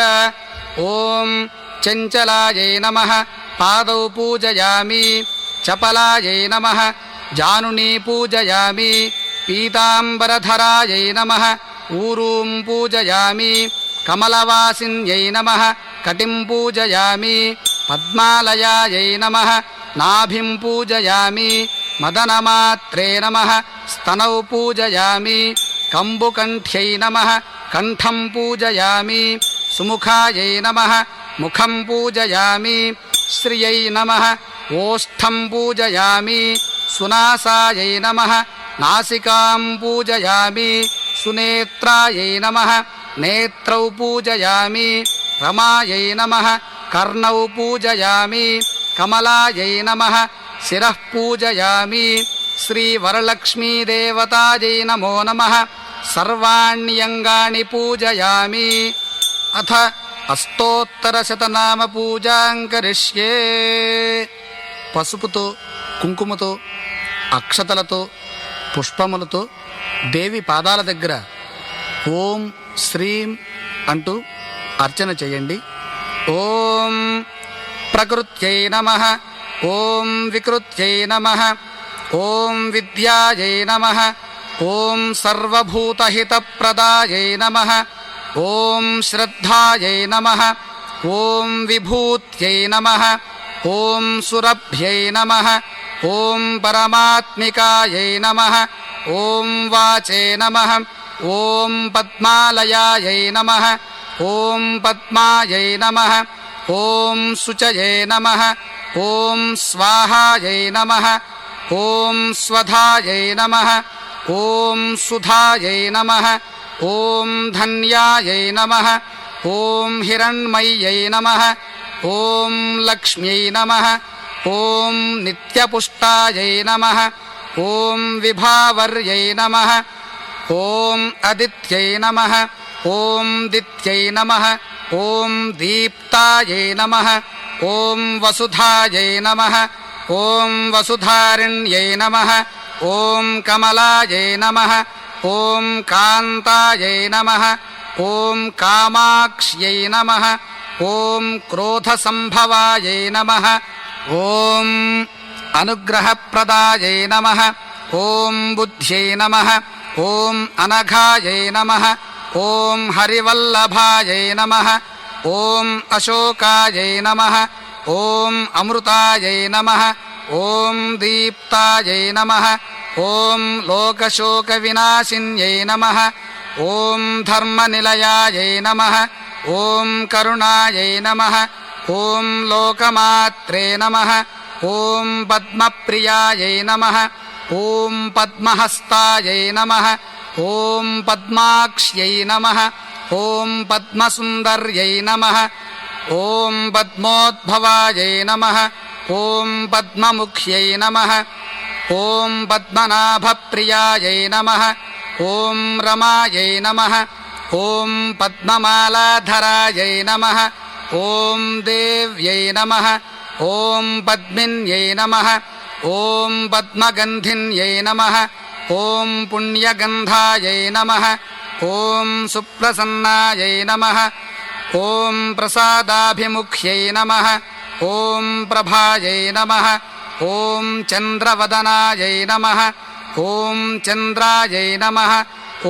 ఓం చంచలాయై నమః. పాదౌ పూజయామి. చపలాయై నమః. జానునీ పూజయామి. పీతాంబరధరాయై నమః. ఊరూం పూజయామి. కమలవాసిన్యై నమః. కటిం పూజయామి. పద్మాలయాయై నమః. నాభిం పూజయామి. మదనమాత్రే నమః. స్తనౌ పూజయామి. కంబుకంఠ్యై నమః. కంఠం పూజయామి. సుముఖాయై నమః. ముఖం పూజయామి. శ్రియై నమః. ఓష్ఠం పూజయామి. సునాసాయై నమః. నాసికాం పూజయామి. సునేత్రాయై నమః. నేత్రౌ పూజయామి. రమాయై నమః. కర్ణౌ పూజయామి. కమలాయై నమః. శిరః పూజయామి. శ్రీవరలక్ష్మీదేవతాయై నమో నమః. సర్వాణ్యంగాని పూజయామి. అథ అష్టోత్తరశతనామ పూజాం కరిష్యే. పసుపుతో కుంకుమతో అక్షతలతో పుష్పములతో దేవి పాదాల దగ్గర ఓం శ్రీం అంటూ అర్చన చేయండి. ఓం ప్రకృత్యై నమః. ఓం వికృత్యై నమః. ఓం విద్యాయై నమః. ఓం సర్వభూతహితప్రదాయై నమః. ఓం శ్రద్ధాయై నమః. ఓం విభూత్యై నమః. ఓం సురభ్యై నమః. ఓం పరమాత్మికాయై నమః. ఓం వాచే నమః. ఓం పద్మాలయాయై నమః. ఓం పద్మాయై నమః. ఓం శుచయే నమః. ఓం స్వాహాయై నమః. ఓం స్వధాయై నమః. ఓం సుధాయై నమః. ఓం ధన్యాయై నమః. ఓం హిరణ్మయ్యై నమః. ఓం లక్ష్మ్యై నమః. ఓం నిత్యపుష్టాయై నమః. ఓం విభావర్యై నమః. ఓం అదిత్యై నమః. ఓం దిత్యై నమః. ఓం దీప్తాయై నమః. ఓం వసుధాయై నమః. ఓం వసుధారిణ్యై నమః. ఓం కమలాయై నమః. ఓం కాంతాయై నమః. ఓం కామాక్ష్యై నమః. ఓం క్రోధసంభవాయై నమః. ఓం అనుగ్రహప్రదాయై నమః. ఓం బుద్ధ్యై నమః. ఓం అనఘాయై నమః. ఓం హరివల్లభాయై నమః. ఓం అశోకాయై నమః. ఓం అమృతాయై నమః. ఓం దీప్తాయై నమః. ఓం లోకశోకవినాశిన్యై నమః. ఓం ధర్మనిలయాయై నమః. ఓం కరుణాయై నమః. ఓం లోకమాత్రే నమః. ఓం పద్మప్రియాయై నమః. ఓం పద్మహస్తాయై నమః. ఓం పద్మాక్ష్యై నమః. ఓం పద్మసుందర్యై నమః. ఓం పద్మోద్భవాయై నమః. ఓం పద్మముఖ్యై నమః. ఓం పద్మనాభప్రియాయై నమః. ఓం రమాయై నమః. ఓం పద్మమాలాధరాయై నమః. ఓం దేవ్యై నమః. ఓం పద్మిన్యై నమః. ఓం పద్మగంధిన్యై నమః. ఓం పుణ్యగంధాయై నమః. ఓం సుప్రసన్నాయై నమః. ఓం ప్రసాదాభిముఖ్యై నమః. ఓం ప్రభాయై నమః. ఓం చంద్రవదనాయై నమః. ఓం చంద్రాయై నమః.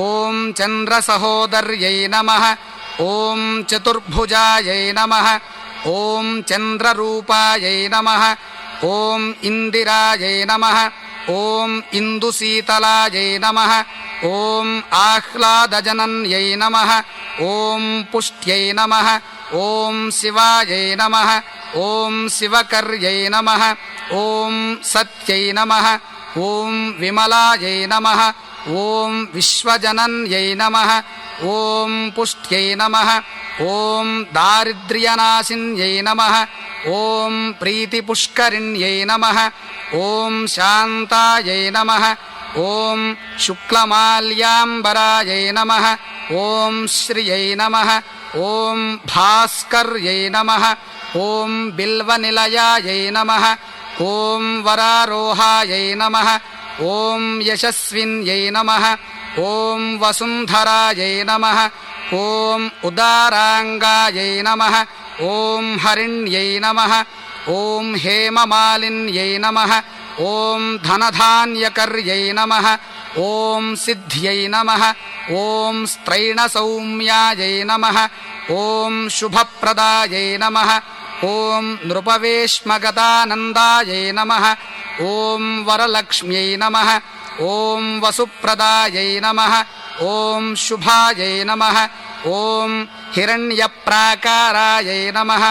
ఓం చంద్రసహోదర్యై నమః. ఓం చతుర్భుజాయై నమః. ఓం చంద్రరూపాయై నమః. ఓం ఇందిరాయై నమః. ఓం ఇందుశీతలాయై నమః. ఓం ఆహ్లాదజనన్యై నమః. ఓం పుష్ట్యై నమః. ఓం శివాయై నమః. ఓం శివకర్యై నమః. ఓం సత్యై నమః. ఓం విమలాయై నమః. ఓం విశ్వజనన్యై నమః. ఓం పుష్ట్యై నమః. ఓం దారిద్ర్యనాశిన్యై నమః. ఓం ప్రీతిపుష్కరిణ్యై నమః. ఓం శాంతాయై నమః. ఓం శుక్లమాల్యాంబరాయై నమః. ఓం శ్రియై నమః. ఓం భాస్కర్యై నమః. ఓం బిల్వనిలయాయై నమః. ఓం వరారోహాయై నమః. ఓం యశస్విన్యై నమః. ఓం వసుంధరాయై నమః. ఓం ఉదారాంగాయై నమః. ఓం హరిణ్యై నమః. ఓం హేమమాలిన్యై నమః. ఓం ధనధాన్యకర్యై నమః. ఓం సిద్ధ్యై నమః. ఓం స్త్రైణసౌమ్యాయై నమః. ఓం శుభప్రదాయై నమః. ఓం నృపవేష్మగతానందాయై నమః. ఓం వరలక్ష్మ్యై నమః. ఓం వసుప్రదాయై నమః. ఓం శుభాయై నమః. ఓం హిరణ్యప్రాకారాయై నమః.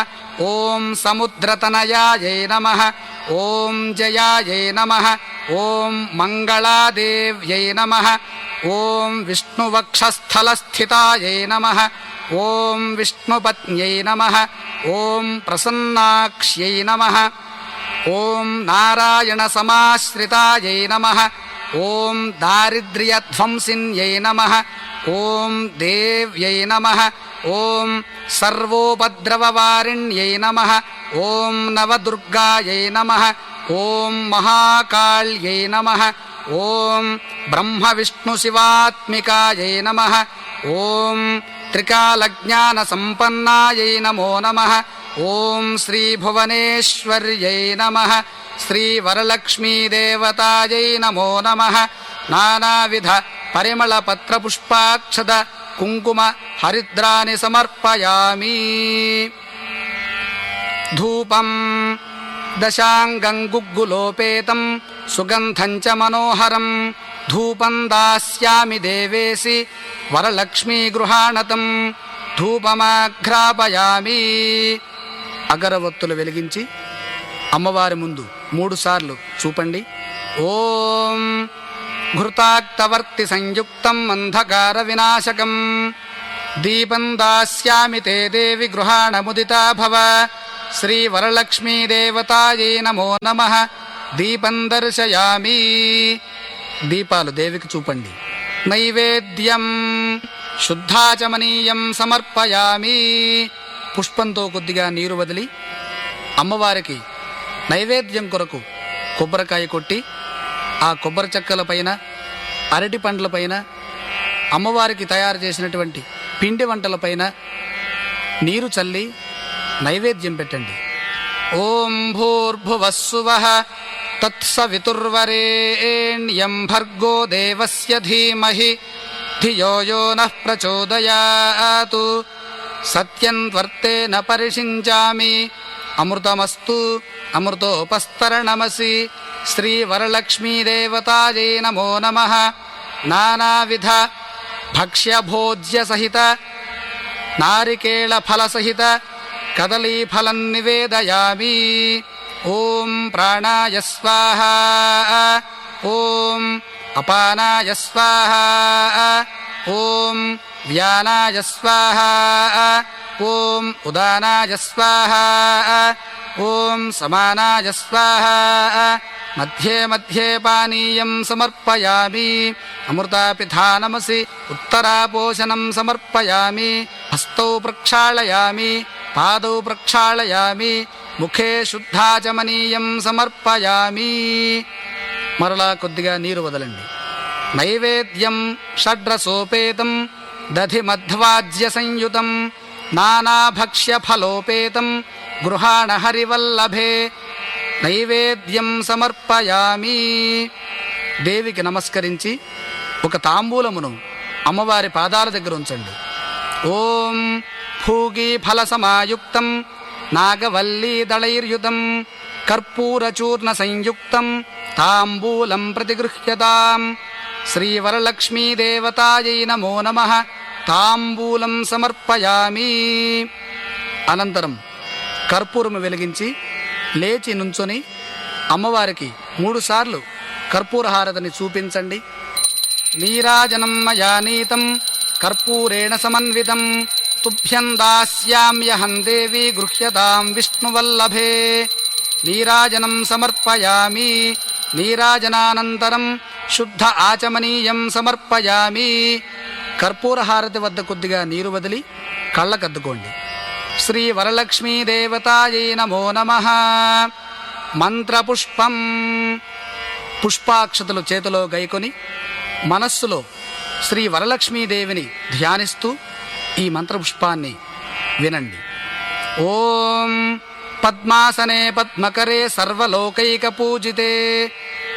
ఓం సముద్రతనయాయై నమః. ఓం జయాయై నమః. ఓం మంగళాదేవ్యై నమః. ఓం విష్ణువక్షస్థలస్థితాయై నమః. ఓం విష్ణుపత్న్యై నమః. ఓం ప్రసన్నాక్ష్యై నమః. ఓం నారాయణసమాశ్రితాయై నమః. ఓం దారిద్ర్యధ్వంసిన్యై నమః. ఓం దేవ్యై నమః. ఓం సర్వోపద్రవవారిణ్యై నమః. ఓం నవదుర్గాయై నమః. ఓం మహాకాళ్యై నమః. ఓం బ్రహ్మవిష్ణుశివాత్మికాయై నమః. ఓం త్రికాలజ్ఞానసంపన్నాయై నమో నమః. ఓం శ్రీభువనేశ్వర్యై నమః. శ్రీవరలక్ష్మీదేవతాయై నమో నమః. నానావిధ పరిమళపత్రపుష్పాక్షత కుంకుమ హరిద్రాని సమర్పయామి. ధూపం దశాంగం గుగ్గులోపేతం సుగంధం చ మనోహరం ధూపం దాస్యామి దేవేసి వరలక్ష్మీ గృహాణతం ధూపమాఘ్రాపయామి. అగరవత్తులు వెలిగించి అమ్మవారి ముందు 3 సార్లు చూపండి. ఓం ఘృతాక్తవర్తి సంయుక్తం అంధకార వినాశకం దీపం దాస్యామి తే దేవి గృహాణముదితా భవ. శ్రీ వరలక్ష్మీదేవతాయై నమో నమః. దీపం దర్శయామి. దీపాలు దేవికి చూపండి. నైవేద్యం శుద్ధాచమనీయం సమర్పయామి. పుష్పంతో కొద్దిగా నీరు వదిలి అమ్మవారికి నైవేద్యం కొరకు కొబ్బరికాయ కొట్టి ఆ కొబ్బరి చెక్కల పైన అరటి పండ్ల పైన అమ్మవారికి తయారు చేసినటువంటి పిండి వంటలపైన నీరు చల్లి నైవేద్యం పెట్టండి. ఓం భూర్భువస్సువః తత్సవితుర్వరేణ్యం భర్గో దేవస్య ధీమహి ధియో యో నః ప్రచోదయాత్ సత్యం త్వర్తేన పరిషించామి అమృతమస్తు అమృతోపస్తరణమసి. శ్రీవరలక్ష్మీదేవతాయై నమో నమః. నానావిధ భక్ష్యభోజ్య సహిత నారికేళ ఫల సహిత కదలీఫలం నివేదయామి. ఓం ప్రాణాయ స్వాహ, ఓం అపానాయ స్వాహ, ఓం వ్యానాయ స్వాహ, ఓం ఉదానాయ స్వాహ, ఓం సమానాయ స్వాహ. మధ్యే మధ్యే పానీయం సమర్పయామి. అమృతాపిధానమసి ఉత్తరాపోషణం సమర్పయామి. హస్తౌ ప్రక్షాళయామి, పాదౌ ప్రక్షాళయామి, ముఖే శుద్ధాచమనీయం సమర్పయామి. మరలా కొద్దిగా నీరు వదలండి. నైవేద్యం షడ్రసోపేతం దధిమధ్వాజ్య సంయుతం నానాభక్ష్య ఫలోపేతం గృహాణ హరివల్లభే. నైవేద్యం సమర్పయామి. దేవికి నమస్కరించి ఒక తాంబూలమును అమ్మవారి పాదాల దగ్గర ఉంచండి. ఓం భూగీ ఫల సమాయుక్తం నాగవల్లీ దళైర్యుతం కర్పూరచూర్ణ సంయుక్తం తాంబూలం ప్రతిగృహ్యతాం. శ్రీవరలక్ష్మీదేవతాయై నమో నమః. తాంబూలం సమర్పయామి. అనంతరం కర్పూరము వెలిగించి లేచి నుంచొని అమ్మవారికి 3 సార్లు కర్పూరహారతిని చూపించండి. నీరాజనం మయా నీతం కర్పూరేణ సమన్వితం తుభ్యం దాస్యామ్యహం దేవి గృహ్యతాం విష్ణువల్లభే. నీరాజనం సమర్పయామి. నీరాజనానంతరం శుద్ధ ఆచమనీయం సమర్పయామి. కర్పూరహారతి వద్ద కొద్దిగా నీరు వదిలి కళ్ళకద్దుకోండి. శ్రీ వరలక్ష్మీదేవతాయై నమో నమః. మంత్రపుష్పం. పుష్పాక్షతలు చేతిలో గైకొని మనస్సులో శ్రీ వరలక్ష్మీదేవిని ధ్యానిస్తూ ఈ మంత్రపుష్పాన్ని వినండి. ఓం పద్మాసనే పద్మకరే సర్వలోకైక పూజితే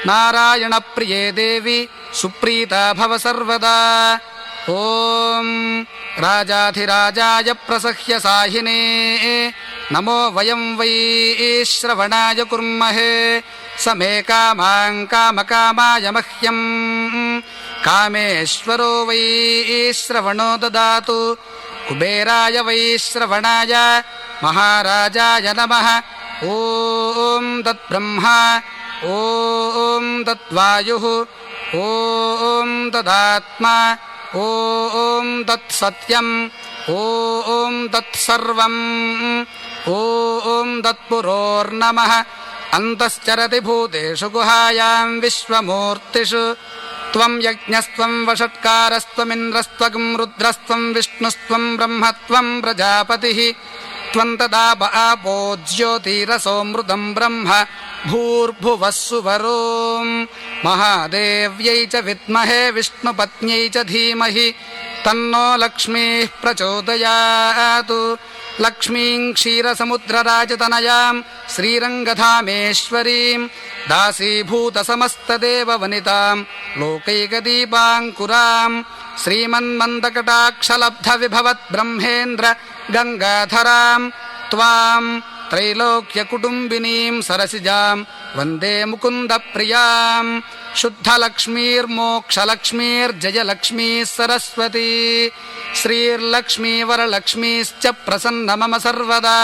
నారాయణ ప్రియే దేవి సుప్రీత భవ సర్వదా. ఓం రాజాధిరాజాయ ప్రసహ్య సాహినే నమో వయం వై శ్రవణాయ కుర్మహే. సమే కామాం కామకామాయ మహ్యం కామేశ్వరో వై శ్రవణో దదాతు. కుబేరాయ వై శ్రవణాయ మహారాజాయ నమః. ఓం తద్బ్రహ్మ, ఓం తద్వాయుః, ఓం తదాత్మా, ఓం తత్సత్యం, ఓం తత్సర్వం, ఓం తత్పురోర్నమః. అంతశ్చరతి భూతేషు గుహాయాం విశ్వమూర్తిషు త్వం యజ్ఞస్త్వం వషట్కారస్త్వమింద్రస్త్వం రుద్రస్త్వం విష్ణుస్త్వం బ్రహ్మత్వం ప్రజాపతిః. త్వం తదాప ఆపో జ్యోతిరసోమృతం బ్రహ్మ భూర్భువస్సువరోం మహాదేవ్యై చ విద్మహే విష్ణుపత్న్యై చ ధీమహి తన్నో లక్ష్మీః ప్రచోదయాత్. లక్ష్మీం క్షీరసముద్రరాజతనయాం శ్రీరంగధామేశ్వరీం దాసీభూతసమస్తదేవవనితాం లోకైకదీపాంకురాం శ్రీమన్మందకటాక్షలబ్ధవిభవద్బ్రహ్మేంద్ర గంగాధరాం త్వాం త్రైలోక్యకుటుంబినీం సరసిజాం వందే ముకుందప్రియాం. శుద్ధలక్ష్మీర్మోక్షలక్ష్మీర్జయలక్ష్మీ సరస్వతీ శ్రీర్లక్ష్మీ వరలక్ష్మీశ్చ ప్రసన్న మమ సర్వదా.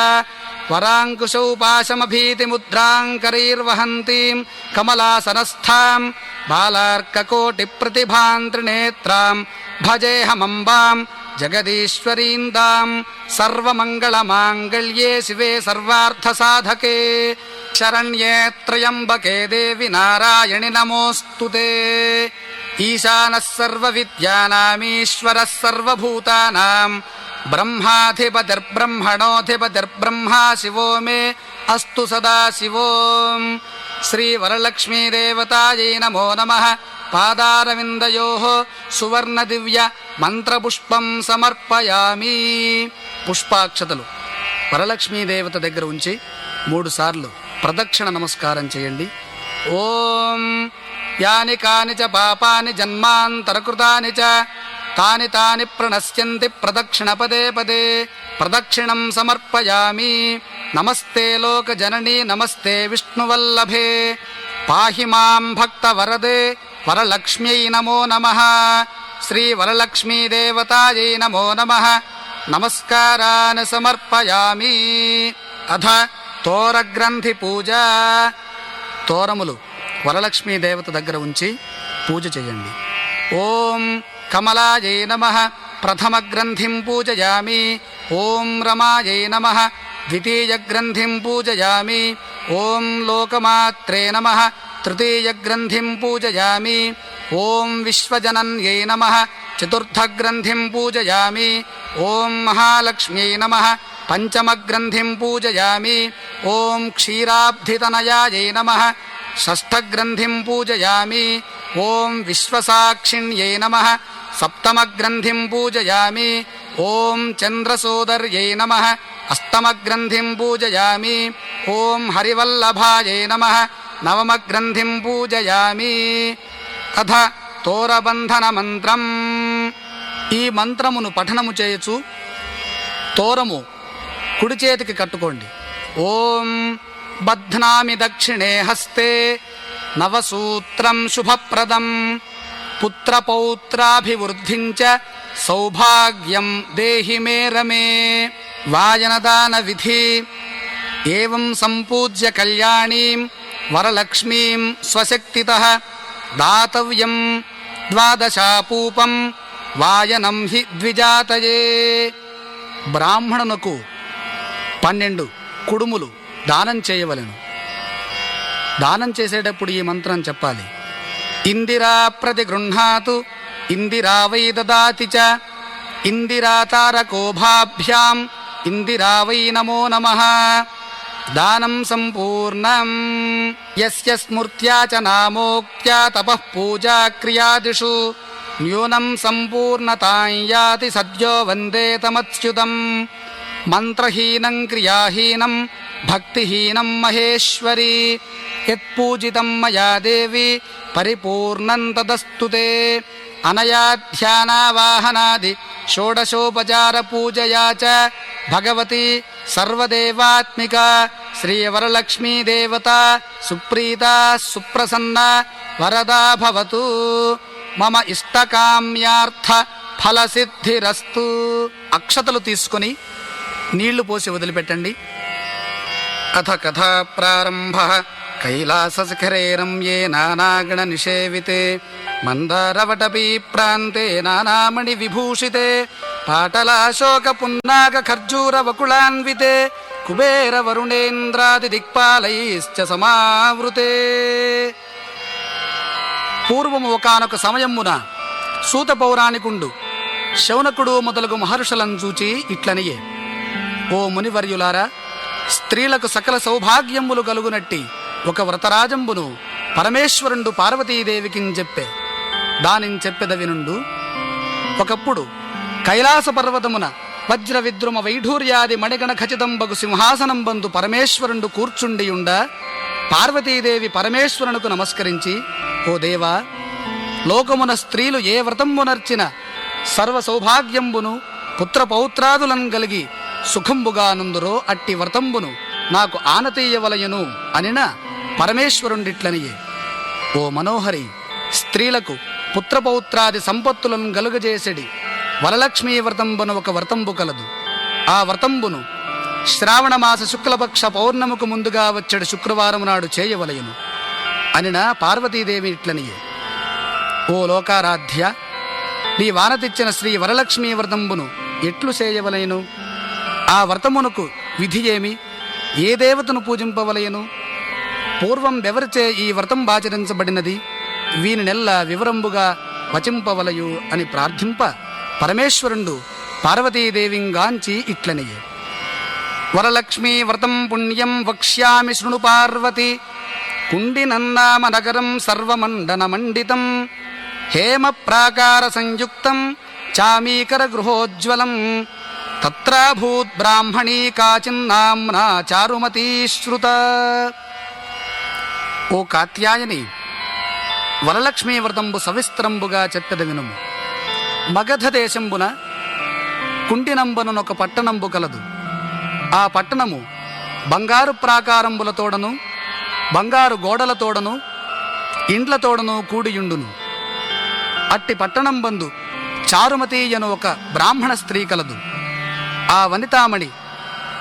వరాంకుశౌ పాశమభీతిముద్రాంకరైర్వహంతీం కమలాసనస్థాం బాలార్కకోటిప్రతిభాం త్రినేత్రాం భజేహమంబాం జగదీశ్వరీందాం. సర్వమంగళమాంగళ్యే శివే సర్వార్థసాధకే శరణ్యే త్రయంబకే దేవి నారాయణి నమోస్తుతే. ఈశానः సర్వవిద్యానామీశ్వరः సర్వభూతానాం బ్రహ్మాధిపతిర్బ్రహ్మణోధిపతిర్బ్రహ్మా శివో మే అస్తు సదాశివోం. శ్రీ వరలక్ష్మీదేవతాయై నమో నమః. పాదారవిందయోః సువర్ణ దివ్య మంత్రపుష్పం సమర్పయామి. పుష్పాక్షతలు వరలక్ష్మీదేవత దగ్గర ఉంచి 3 సార్లు ప్రదక్షిణ నమస్కారం చేయండి. ఓం యాని కాని చ పాపాని జన్మాంతరకృతాని చ తాని తాని ప్రణశ్యంతి ప్రదక్షిణ పదే పదే ప్రదక్షిణం సమర్పయామి. నమస్తే లోక జననీ నమస్తే విష్ణువల్లభే పాహి మాం భక్త వరదే వరలక్ష్మ్యై నమో నమః. శ్రీ వరలక్ష్మీదేవతాయై నమో నమః. నమస్కారాన్ సమర్పయామి. అథ తోరగ్రంథి పూజ. తోరములు వరలక్ష్మీదేవత దగ్గర ఉంచి పూజ చేయండి. ఓం కమలాయై నమః ప్రథమ గ్రంథిం పూజయామి. ఓం రమాయై నమః ద్వితీయ గ్రంథిం పూజయామి. ఓం లోకమాత్రే నమః తృతీయ గ్రంథిం పూజయామి. ఓం విశ్వజనన్యై నమః చతుర్థ గ్రంథిం పూజయామి. ఓం మహాలక్ష్మ్యై నమః పంచమ గ్రంథిం పూజయామి. ఓం క్షీరాబ్ధితనయాయై నమః షష్ఠ గ్రంథిం పూజయామి. ఓం విశ్వసాక్షిణ్యై నమః సప్తమ గ్రంథిం పూజయామి. ఓం చంద్రసోదర్యై నమః అష్టమ గ్రంథిం పూజయామి. ఓం హరివల్లభాయై నమః నవమ గ్రంథిం పూజయామి. అథ తోరబంధన మంత్రం. ఈ మంత్రమును పఠనము చేయొచ్చు. తోరము కుడి చేతికి కట్టుకోండి. ఓం బధ్నామి దక్షిణే హస్తే నవసూత్రం శుభప్రదం పుత్రపౌత్రాభివృద్ధించ సౌభాగ్యం దేహి మే రమే. వాయనదాన విధి. ఏవం సంపూజ్య కళ్యాణీం వరలక్ష్మీం స్వశక్తితః దాతవ్యం ద్వాదశాపూపం వాయనం హి ద్విజాతయే. బ్రాహ్మణునకు 12 కుడుములు దానం చేయవలెను. దానం చేసేటప్పుడు ఈ మంత్రం చెప్పాలి. ఇందిరా ప్రతిగృహ్ణాతు ఇందిరా వై దదాతి చ ఇందిరా తారకోభాభ్యాం ఇందిరా వై నమో నమః. దానం సంపూర్ణం. యస్య స్మృత్యా చ నామోక్త్యా తపః పూజా క్రియాదిషు న్యూనం సంపూర్ణతాం యాతి సద్యో వందే తమచ్యుతం. మంత్రహీనం క్రియాహీనం భక్తిహీనం మహేశ్వరి యత్పూజితం మయా దేవి పరిపూర్ణం తదస్తుతే. అనయా ధ్యానావాహనాది షోడశోపచార పూజయా చ భగవతి సర్వదేవాత్మిక శ్రీవరలక్ష్మీదేవత సుప్రీత సుప్రసన్న వరదా భవతు. మమ ఇష్టకామ్యార్థ ఫలసిద్ధిరస్తు. అక్షతలు తీసుకొని నీళ్లు పోసి వదిలిపెట్టండి. అథ కథా ప్రారంభ. కైలాసశిఖరే రమ్యే నానాగణ నిషేవితే మందారవటపీ ప్రాంతే నానామణి విభూషితే పాటలాశోక పున్నాగ ఖర్జూర వకుళాన్వితే కుబేర వరుణేంద్రాది దిక్పాలైశ్చ సమావృతే. పూర్వము ఒకానొక సమయమున సూత పౌరాణికుండు శౌనకుడు మొదలగు మహర్షులను చూచి ఇట్లనియే. ఓ మునివర్యులారా, స్త్రీలకు సకల సౌభాగ్యములు కలుగునట్టి ఒక వ్రతరాజంబును పరమేశ్వరుండు పార్వతీదేవికి చెప్పే. దానిని చెప్పెద వినుండు. ఒకప్పుడు కైలాస పర్వతమున వజ్ర విద్రుమ వైఢూర్యాది మణిగణ ఖచితంబగు సింహాసనం బందు పరమేశ్వరుండు కూర్చుండియుండ పార్వతీదేవి పరమేశ్వరునకు నమస్కరించి, ఓ దేవా, లోకమున స్త్రీలు ఏ వ్రతంబునర్చిన సర్వ సౌభాగ్యంబును పుత్రపౌత్రాదులను కలిగి సుఖంబుగా నుందురో అట్టి వ్రతంబును నాకు ఆనతీయవలయును అనిన పరమేశ్వరుండిట్లనియే. ఓ మనోహరి, స్త్రీలకు పుత్రపౌత్రాది సంపత్తులను గలుగజేసెడి వరలక్ష్మీ వ్రతంబును ఒక వ్రతంబు కలదు. ఆ వ్రతంబును శ్రావణమాస శుక్లపక్ష పౌర్ణముకు ముందుగా వచ్చేడు శుక్రవారం నాడు చేయవలయును అనిన పార్వతీదేవి ఇట్లనియే. ఓ లోకారాధ్య, నీ వానతిచ్చిన శ్రీ వరలక్ష్మీ వ్రతంబును ఎట్లు చేయవలయను? ఆ వ్రతమునకు విధి ఏమి? ఏ దేవతను పూజింపవలయను? పూర్వం ఎవరిచే ఈ వ్రతం ఆచరించబడినది? వీనినెల్లా వివరంబుగా వచింపవలయు అని ప్రార్థింప పరమేశ్వరుండు పార్వతీదేవింగాంచి ఇట్లనియే. వరలక్ష్మీ వ్రతం పుణ్యం వక్ష్యామి శృణు పార్వతి కుండినన్నామ నగరం సర్వమండన మండితం హేమ ప్రాకార సంయుక్తం చామీకర గృహోజ్వలం తత్రాభూత్ బ్రాహ్మణీ కాచిన్నామ్నా చారుమతీ శ్రుత. ఓ కాత్యాయని, వరలక్ష్మీ వ్రతంబు సవిస్తరంబుగా చెప్పెద వినుము. మగధ దేశంబున కుంటినంబనునొక పట్టణంబు కలదు. ఆ పట్టణము బంగారు ప్రాకారంబులతోడను బంగారు గోడలతోడను ఇండ్లతోడను కూడియుండును. అట్టి పట్టణంబందు చారుమతి అను ఒక బ్రాహ్మణ స్త్రీ కలదు. ఆ వనితామణి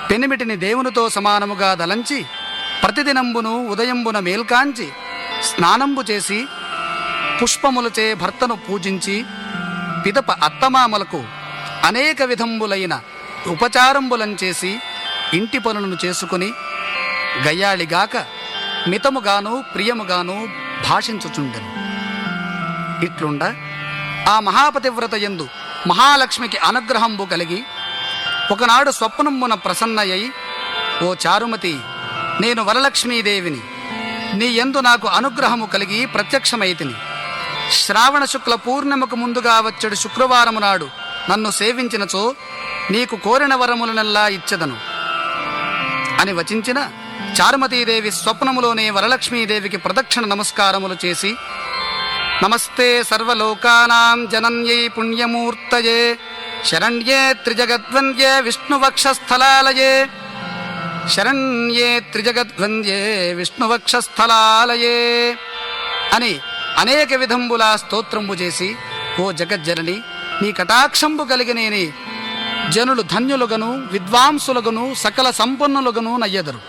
పెనిమిటిని దేవునితో సమానముగా దలంచి ప్రతిదినంబును ఉదయంబున మేల్కాంచి స్నానంబు చేసి పుష్పములచే భర్తను పూజించి పిదప అత్తమామలకు అనేక విధంబులైన ఉపచారంబులంచేసి ఇంటి పనులను చేసుకుని గయ్యాళిగాక మితముగాను ప్రియముగాను భాషించుచుండెను. ఇట్లుండ ఆ మహాపతివ్రత యందు మహాలక్ష్మికి అనుగ్రహంబు కలిగి ఒకనాడు స్వప్నమున ప్రసన్నయ్యి, ఓ చారుమతి, నేను వరలక్ష్మీదేవిని. నీ యందు నాకు అనుగ్రహము కలిగి ప్రత్యక్షమైతిని. శ్రావణ శుక్ల పూర్ణిమకు ముందుగా వచ్చేడు శుక్రవారము నాడు నన్ను సేవించినచో నీకు కోరిన వరములనెల్లా ఇచ్చెదను అని వచించిన చారుమతీదేవి స్వప్నములోనే వరలక్ష్మీదేవికి ప్రదక్షిణ నమస్కారములు చేసి, నమస్తే సర్వలోకానాం జనన్యై పుణ్యమూర్తయే శరణ్యే త్రిజగద్వంద్యే విష్ణువక్షస్థలాలయే శరణ్యే త్రిజగద్వంద్యే విష్ణువక్షస్థలాలయే అని అనేక విధంబులా స్తోత్రంబు చేసి, ఓ జగజ్జనని, నీ కటాక్షంబు కలిగినేని జనులు ధన్యులుగను విద్వాంసులుగను సకల సంపన్నులుగను నయ్యెదరు.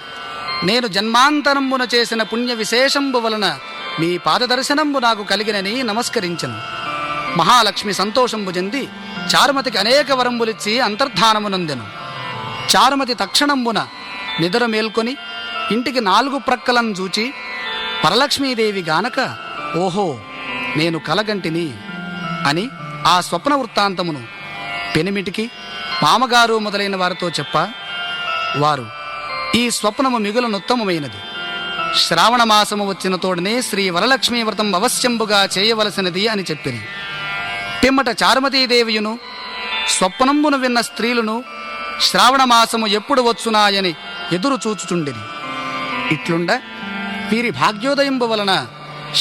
నేను జన్మాంతరంబున చేసిన పుణ్య విశేషంబు వలన మీ పాదదర్శనంబు నాకు కలిగినని నమస్కరించను. మహాలక్ష్మి సంతోషంబు చెంది చారుమతికి అనేక వరంబులిచ్చి అంతర్ధానమునందెను. చారుమతి తక్షణంబున నిద్ర మేల్కొని ఇంటికి 4 ప్రక్కలను చూచి వరలక్ష్మీదేవి గానక, ఓహో, నేను కలగంటిని అని ఆ స్వప్న వృత్తాంతమును పెనిమిటికి మామగారు మొదలైన వారితో చెప్ప, వారు ఈ స్వప్నము మిగులనుత్తమమైనది. శ్రావణ మాసము వచ్చిన తోడనే శ్రీ వరలక్ష్మీ వ్రతం అవశ్యంబుగా చేయవలసినది అని చెప్పిరి. పిమ్మట చారుమతీదేవియును స్వప్నంబును విన్న స్త్రీలను శ్రావణ మాసము ఎప్పుడు వచ్చునాయని ఎదురు చూచుచుండిరి. ఇట్లుండ వీరి భాగ్యోదయంబు వలన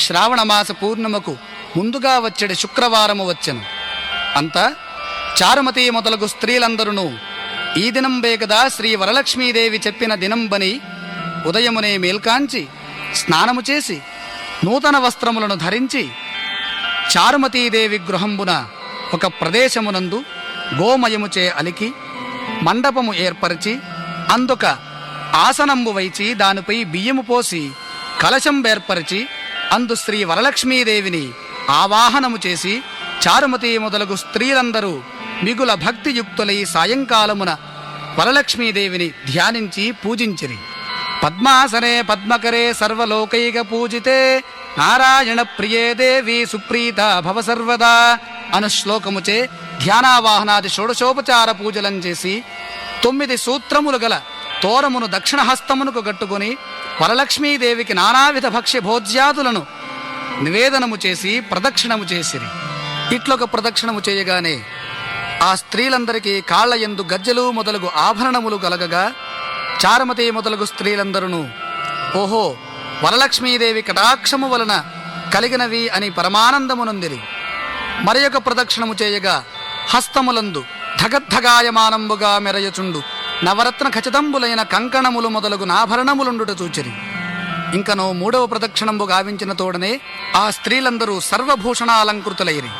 శ్రావణ మాస పూర్ణిమకు ముందుగా వచ్చేది శుక్రవారము వచ్చెను. అంతా చారుమతి మొదలగు స్త్రీలందరూ ఈ దినంబే కదా శ్రీ వరలక్ష్మీదేవి చెప్పిన దినంబని ఉదయమునే మేల్కాంచి స్నానము చేసి నూతన వస్త్రములను ధరించి చారుమతీదేవి గృహంబున ఒక ప్రదేశమునందు గోమయముచే అలికి మండపము ఏర్పరిచి అందుక ఆసనంబు వైచి దానిపై బియ్యము పోసి కలశం ఏర్పరిచి అందు శ్రీ వరలక్ష్మీదేవిని ఆవాహనము చేసి చారుమతి మొదలగు స్త్రీలందరూ మిగుల భక్తియుక్తులై సాయంకాలమున వరలక్ష్మీదేవిని ధ్యానించి పూజించిరి. పద్మాసనే పద్మకరే సర్వలోకైక పూజితే నారాయణ ప్రియే దేవి సుప్రీత భవ సర్వదా అను శ్లోకముచే ధ్యానావాహనాది షోడశోపచార పూజలను చేసి 9 సూత్రములు గల తోరమును దక్షిణ హస్తమునకు గట్టుకుని వరలక్ష్మీదేవికి నానావిధ భక్ష్య భోజ్యాదులను నివేదనము చేసి ప్రదక్షిణము చేసిరి. ఇట్లొక ప్రదక్షిణము చేయగానే ఆ స్త్రీలందరికీ కాళ్లయందు గజ్జెలు మొదలగు ఆభరణములు కలగగా చారుమతి మొదలగు స్త్రీలందరూ, ఓహో, వరలక్ష్మీదేవి కటాక్షము వలన కలిగినవి అని పరమానందమునొందిరి. మరి ఒక ప్రదక్షిణము చేయగా హస్తములందు ధగద్ధగాయమానంబుగా మెరయచుండు నవరత్న ఖచ్చితంబులైన కంకణములు మొదలగు నాభరణములుండుట చూచిరి. ఇంకనో 3వ ప్రదక్షిణంబు గావించిన తోడనే ఆ స్త్రీలందరూ సర్వభూషణాలంకృతులైరి.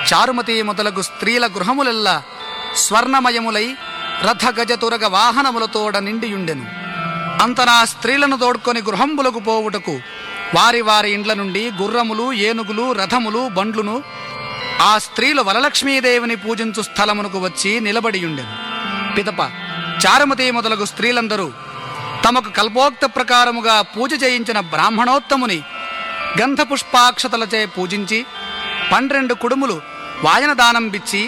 చారుమతి మొదలగు స్త్రీల గృహములెల్లా స్వర్ణమయములై రథ గజతురగ వాహనములతోడ నిండియుండెను. అంతనా స్త్రీలను తోడ్కొని గృహంబులకు పోవుటకు వారి వారి ఇండ్ల నుండి గుర్రములు, ఏనుగులు, రథములు, బండ్లును ఆ స్త్రీలు వరలక్ష్మీదేవిని పూజించు స్థలమునకు వచ్చి నిలబడియుండెను. పిదప చారుమతి మొదలగు స్త్రీలందరూ తమకు కల్పోక్త ప్రకారముగా పూజ చేయించిన బ్రాహ్మణోత్తముని గంధపుష్పాక్షతలచే పూజించి 12 కుడుములు వాయనదానం బిచ్చి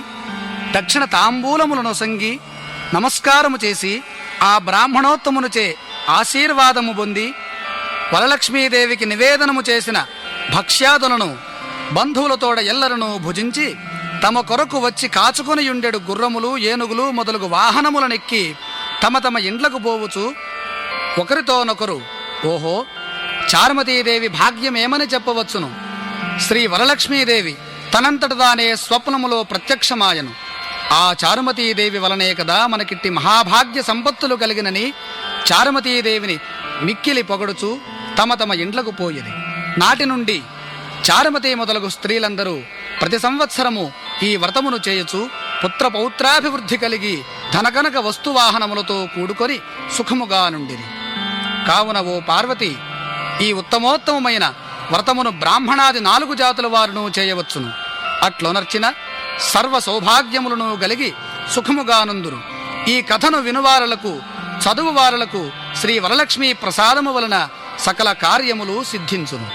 దక్షిణ తాంబూలములను సంగి నమస్కారము చేసి ఆ బ్రాహ్మణోత్తమునిచే ఆశీర్వాదము పొంది వరలక్ష్మీదేవికి నివేదనము చేసిన భక్ష్యాదులను బంధువులతోడ ఎల్లరను భుజించి తమ కొరకు వచ్చి కాచుకొనియుండెడు గుర్రములు ఏనుగులు మొదలగు వాహనములనెక్కి తమ తమ ఇండ్లకు పోవుచు ఒకరితోనొకరు, ఓహో, చారుమతీదేవి భాగ్యమేమని చెప్పవచ్చును. శ్రీ వరలక్ష్మీదేవి తనంతట తానే స్వప్నములో ప్రత్యక్షమాయను. ఆ చారుమతీదేవి వలనే కదా మనకిట్టి మహాభాగ్య సంపత్తులు కలిగినని చారుమతీదేవిని మిక్కిలి పొగడుచు తమ తమ ఇండ్లకు పోయేది. నాటి నుండి చారుమతి మొదలగు స్త్రీలందరూ ప్రతి సంవత్సరము ఈ వ్రతమును చేయుచు పుత్ర పౌత్రాభివృద్ధి కలిగి ధనకనక వస్తువాహనములతో కూడుకొని సుఖముగా నుండిరి. కావున ఓ పార్వతి, ఈ ఉత్తమోత్తమైన వ్రతమును బ్రాహ్మణాది 4 జాతుల వారును చేయవచ్చును. అట్లొనర్చిన సర్వ సౌభాగ్యములను కలిగి సుఖముగానుందురు. ఈ కథను వినువారలకు చదువువారలకు శ్రీ వరలక్ష్మీ ప్రసాదము వలన సకల కార్యములు సిద్ధించును.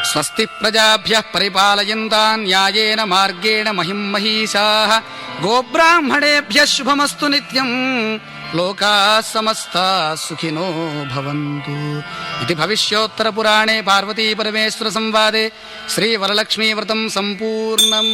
స్వస్తి ప్రజాభ్యః పరిపాలయంతాన్ న్యాయేన మార్గేణ మహిం మహీషాః గోబ్రాహ్మణేభ్యః శుభమస్తు నిత్యం లోకాః సమస్తాః సుఖినో భవంతు. ఇది భవిష్యోత్తర పురాణే పార్వతీ పరమేశ్వర సంవాదే శ్రీ వరలక్ష్మీ వ్రతం సంపూర్ణం.